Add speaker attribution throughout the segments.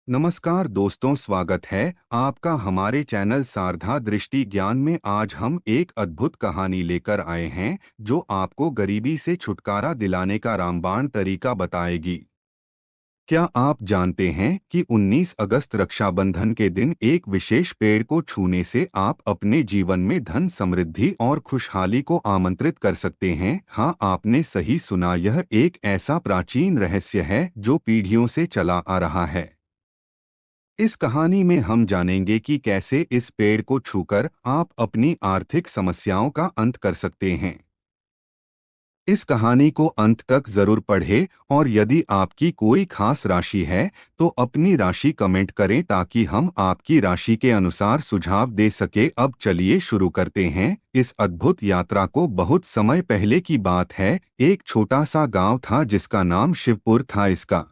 Speaker 1: नमस्कार दोस्तों, स्वागत है आपका हमारे चैनल सारधा दृष्टि ज्ञान में। आज हम एक अद्भुत कहानी लेकर आए हैं जो आपको गरीबी से छुटकारा दिलाने का रामबाण तरीका बताएगी। क्या आप जानते हैं कि 19 अगस्त रक्षाबंधन के दिन एक विशेष पेड़ को छूने से आप अपने जीवन में धन, समृद्धि और खुशहाली को आमंत्रित कर सकते हैं? हाँ, आपने सही सुना। यह एक ऐसा प्राचीन रहस्य है जो पीढ़ियों से चला आ रहा है। इस कहानी में हम जानेंगे कि कैसे इस पेड़ को छूकर आप अपनी आर्थिक समस्याओं का अंत कर सकते हैं। इस कहानी को अंत तक जरूर पढ़ें और यदि आपकी कोई खास राशि है तो अपनी राशि कमेंट करें ताकि हम आपकी राशि के अनुसार सुझाव दे सके। अब चलिए शुरू करते हैं इस अद्भुत यात्रा को। बहुत समय पहले की बात है, एक छोटा सा गांव था जिसका नाम शिवपुर था। इसका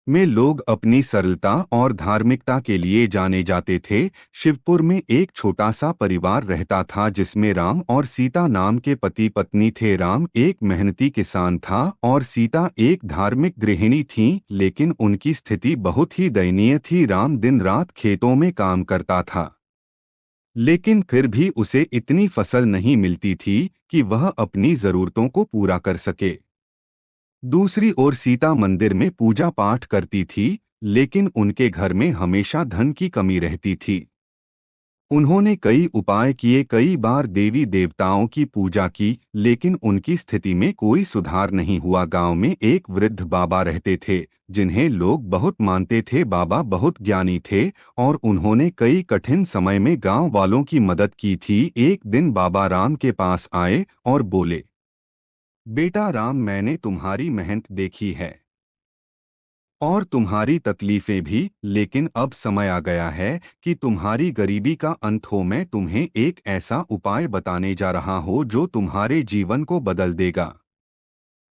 Speaker 1: में लोग अपनी सरलता और धार्मिकता के लिए जाने जाते थे। शिवपुर में एक छोटा सा परिवार रहता था जिसमें राम और सीता नाम के पति पत्नी थे। राम एक मेहनती किसान था और सीता एक धार्मिक गृहिणी थी, लेकिन उनकी स्थिति बहुत ही दयनीय थी। राम दिन रात खेतों में काम करता था, लेकिन फिर भी उसे इतनी फसल नहीं मिलती थी कि वह अपनी जरूरतों को पूरा कर सके। दूसरी ओर सीता मंदिर में पूजा पाठ करती थी, लेकिन उनके घर में हमेशा धन की कमी रहती थी। उन्होंने कई उपाय किए, कई बार देवी देवताओं की पूजा की, लेकिन उनकी स्थिति में कोई सुधार नहीं हुआ। गांव में एक वृद्ध बाबा रहते थे जिन्हें लोग बहुत मानते थे। बाबा बहुत ज्ञानी थे और उन्होंने कई कठिन समय में गांव वालों की मदद की थी। एक दिन बाबा राम के पास आए और बोले, बेटा राम, मैंने तुम्हारी मेहनत देखी है और तुम्हारी तकलीफें भी, लेकिन अब समय आ गया है कि तुम्हारी गरीबी का अंत हो। मैं तुम्हें एक ऐसा उपाय बताने जा रहा हूँ जो तुम्हारे जीवन को बदल देगा।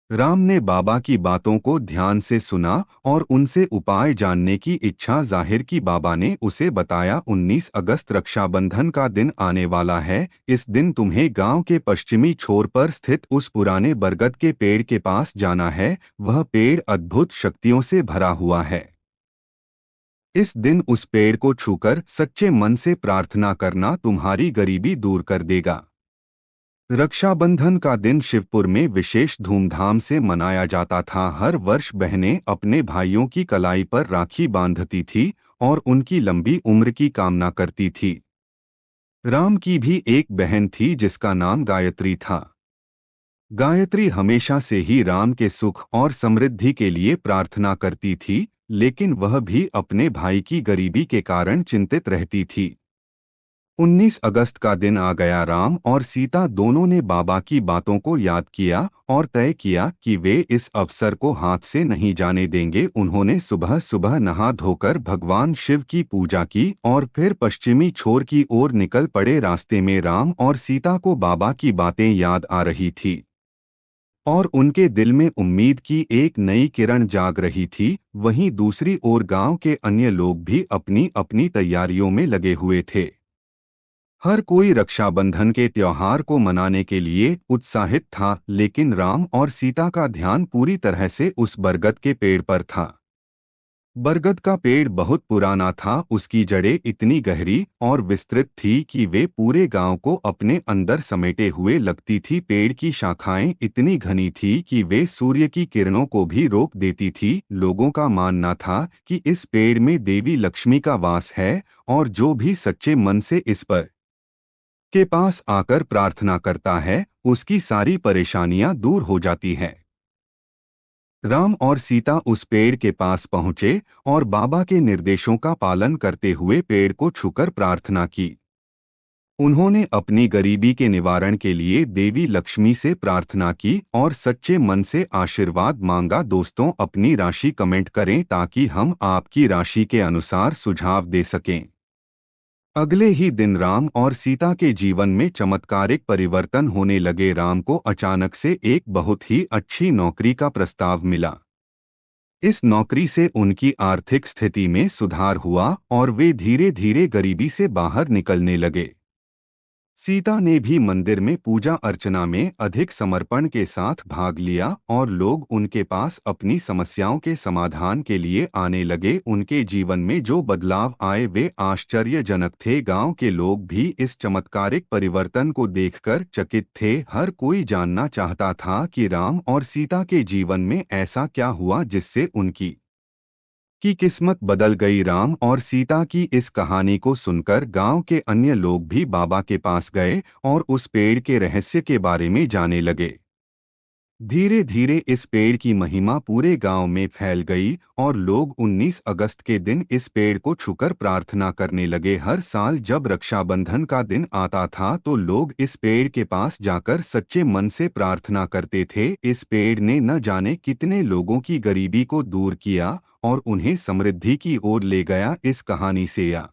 Speaker 1: राम ने बाबा की बातों को ध्यान से सुना और उनसे उपाय जानने की इच्छा जाहिर की। बाबा ने उसे बताया, 19 अगस्त रक्षाबंधन का दिन आने वाला है। इस दिन तुम्हें गांव के पश्चिमी छोर पर स्थित उस पुराने बरगद के पेड़ के पास जाना है। वह पेड़ अद्भुत शक्तियों से भरा हुआ है। इस दिन उस पेड़ को छूकर सच्चे मन से प्रार्थना करना, तुम्हारी गरीबी दूर कर देगा। रक्षाबंधन का दिन शिवपुर में विशेष धूमधाम से मनाया जाता था। हर वर्ष बहनें अपने भाइयों की कलाई पर राखी बांधती थी और उनकी लंबी उम्र की कामना करती थी। राम की भी एक बहन थी जिसका नाम गायत्री था। गायत्री हमेशा से ही राम के सुख और समृद्धि के लिए प्रार्थना करती थी, लेकिन वह भी अपने भाई की गरीबी के कारण चिंतित रहती थी। 19 अगस्त का दिन आ गया। राम और सीता दोनों ने बाबा की बातों को याद किया और तय किया कि वे इस अवसर को हाथ से नहीं जाने देंगे। उन्होंने सुबह सुबह नहा धोकर भगवान शिव की पूजा की और फिर पश्चिमी छोर की ओर निकल पड़े। रास्ते में राम और सीता को बाबा की बातें याद आ रही थी और उनके दिल में उम्मीद की एक नई किरण जाग रही थी। वहीं दूसरी ओर गांव के अन्य लोग भी अपनी अपनी तैयारियों में लगे हुए थे। हर कोई रक्षाबंधन के त्योहार को मनाने के लिए उत्साहित था, लेकिन राम और सीता का ध्यान पूरी तरह से उस बरगद के पेड़ पर था। बरगद का पेड़ बहुत पुराना था, उसकी जड़ें इतनी गहरी और विस्तृत थी कि वे पूरे गांव को अपने अंदर समेटे हुए लगती थी। पेड़ की शाखाएं इतनी घनी थी कि वे सूर्य की किरणों को भी रोक देती थी। लोगों का मानना था कि इस पेड़ में देवी लक्ष्मी का वास है और जो भी सच्चे मन से इस पर के पास आकर प्रार्थना करता है, उसकी सारी परेशानियां दूर हो जाती है। राम और सीता उस पेड़ के पास पहुंचे और बाबा के निर्देशों का पालन करते हुए पेड़ को छूकर प्रार्थना की। उन्होंने अपनी गरीबी के निवारण के लिए देवी लक्ष्मी से प्रार्थना की और सच्चे मन से आशीर्वाद मांगा। दोस्तों, अपनी राशि कमेंट करें ताकि हम आपकी राशि के अनुसार सुझाव दे सकें। अगले ही दिन राम और सीता के जीवन में चमत्कारिक परिवर्तन होने लगे। राम को अचानक से एक बहुत ही अच्छी नौकरी का प्रस्ताव मिला। इस नौकरी से उनकी आर्थिक स्थिति में सुधार हुआ और वे धीरे धीरे गरीबी से बाहर निकलने लगे। सीता ने भी मंदिर में पूजा अर्चना में अधिक समर्पण के साथ भाग लिया और लोग उनके पास अपनी समस्याओं के समाधान के लिए आने लगे। उनके जीवन में जो बदलाव आए वे आश्चर्यजनक थे। गांव के लोग भी इस चमत्कारिक परिवर्तन को देखकर चकित थे। हर कोई जानना चाहता था कि राम और सीता के जीवन में ऐसा क्या हुआ जिससे उनकी किस्मत बदल गई। राम और सीता की इस कहानी को सुनकर गांव के अन्य लोग भी बाबा के पास गए और उस पेड़ के रहस्य के बारे में जानने लगे। धीरे धीरे इस पेड़ की महिमा पूरे गांव में फैल गई और लोग 19 अगस्त के दिन इस पेड़ को छूकर प्रार्थना करने लगे। हर साल जब रक्षाबंधन का दिन आता था तो लोग इस पेड़ के पास जाकर सच्चे मन से प्रार्थना करते थे। इस पेड़ ने न जाने कितने लोगों की गरीबी को दूर किया और उन्हें समृद्धि की ओर ले गया। इस कहानी से यह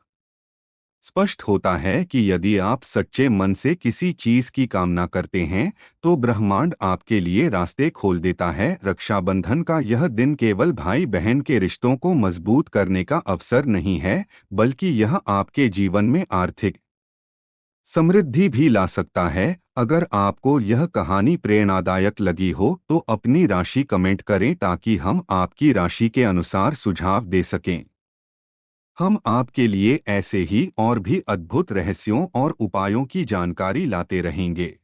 Speaker 1: स्पष्ट होता है कि यदि आप सच्चे मन से किसी चीज की कामना करते हैं तो ब्रह्मांड आपके लिए रास्ते खोल देता है। रक्षाबंधन का यह दिन केवल भाई बहन के रिश्तों को मजबूत करने का अवसर नहीं है, बल्कि यह आपके जीवन में आर्थिक समृद्धि भी ला सकता है। अगर आपको यह कहानी प्रेरणादायक लगी हो तो अपनी राशि कमेंट करें ताकि हम आपकी राशि के अनुसार सुझाव दे सकें। हम आपके लिए ऐसे ही और भी अद्भुत रहस्यों और उपायों की जानकारी लाते रहेंगे।